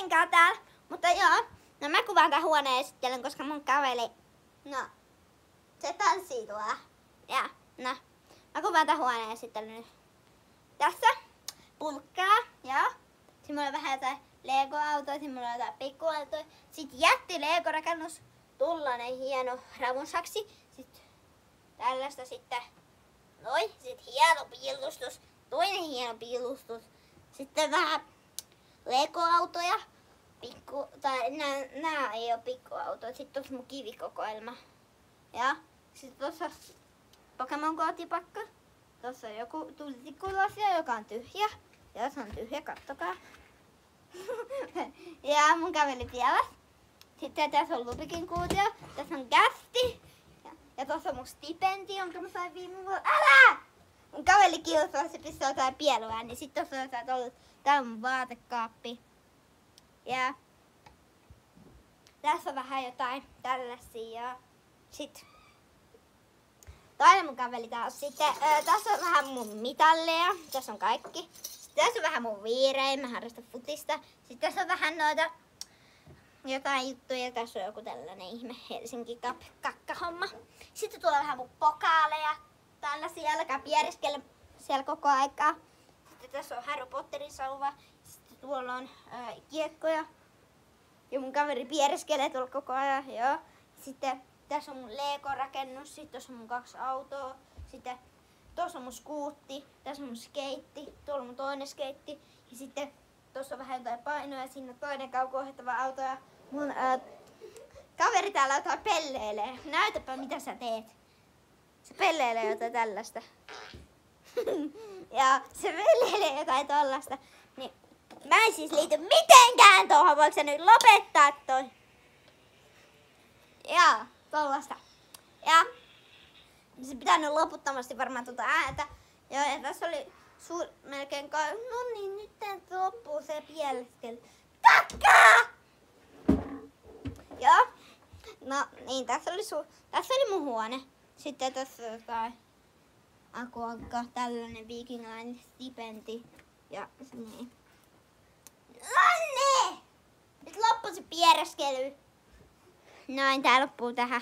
kaverin täällä. Mutta joo, no mä kuvaan tän huoneen esittelen, koska mun kaveri, no, se tanssii tuolla. Ja, no, mä kuvaan tän huoneen esittelen nyt. Tässä pulkkaa, joo. Sitten mulla on vähän jotain Lego-autoja, sitten mulla on jotain pikkuautoja. Sitten jätti Lego-rakennus, tullainen hieno ravunsaksi. Sitten tällaista sitten, noin, sitten hieno piilustus, toinen hieno piilustus. Sitten vähän Lego-autoja, nää ei oo pikkuautoja. Sitten tossa mun kivikokoelma. Ja sitten tossa Pokemon kootipakka. Tossa on joku tulitikkulasio, joka on tyhjä. Ja se on tyhjä, kattokaa. Ja mun käveli vielä. Sitten tässä on Lupikin kuutio. Tässä on Gästi. Ja tuossa on mun stipendi, jonka mä sain viime vuonna. Älä! Mun käveli kiusaa, se pistää jotain pieluää. Niin sit tossa on jotain tullut. Tää on mun vaatekaappi. Ja tässä on vähän jotain tällaisia. Ja sit toinen mun käveli taas. Sitten tässä on vähän mun mitalleja. Tässä on kaikki. Sitten tässä on vähän mun viirejä. Mä harrastan futista. Sitten tässä on vähän noita jotain juttuja. Tässä on joku tällainen ihme Helsinki kakkahomma. Sitten tuolla on vähän mun pokaaleja. Tällaisia, älkää pieriskellä siellä koko aikaa. Sitten tässä on Harry Potterin sauva. Sitten tuolla on kiekkoja. Ja mun kaveri piereskelee tuolla koko ajan. Joo. Sitten tässä on mun Lego-rakennus. Sitten tuossa on mun 2 autoa. Sitten tuossa on mun skuutti. Tässä on mun skeitti. Tuolla on mun toinen skeitti. Ja sitten tuossa on vähän jotain painoja. Siinä on toinen kauko-ohjattava auto. Ja mun kaveri täällä jotain pelleilee. Näytäpä mitä sä teet. Se pelleilee jotain tällaista. Ja se pelleilee jotain tollasta. Niin mä en siis liity mitenkään tuohon. Voiko sä nyt lopettaa toi? Joo, tollasta. Ja se pitää nyt loputtomasti varmaan tuota ääntä. Joo, ja tässä oli melkein no niin, nyt tää loppuu se pieleskely. Takkaa! Joo. No niin, tässä oli mun huone. Sitten tässä on jotain akuankka, tällainen vikingilainen stipendi. Ja niin. Nonni! Nyt loppui se piereskely. Noin, tää loppuu tähän.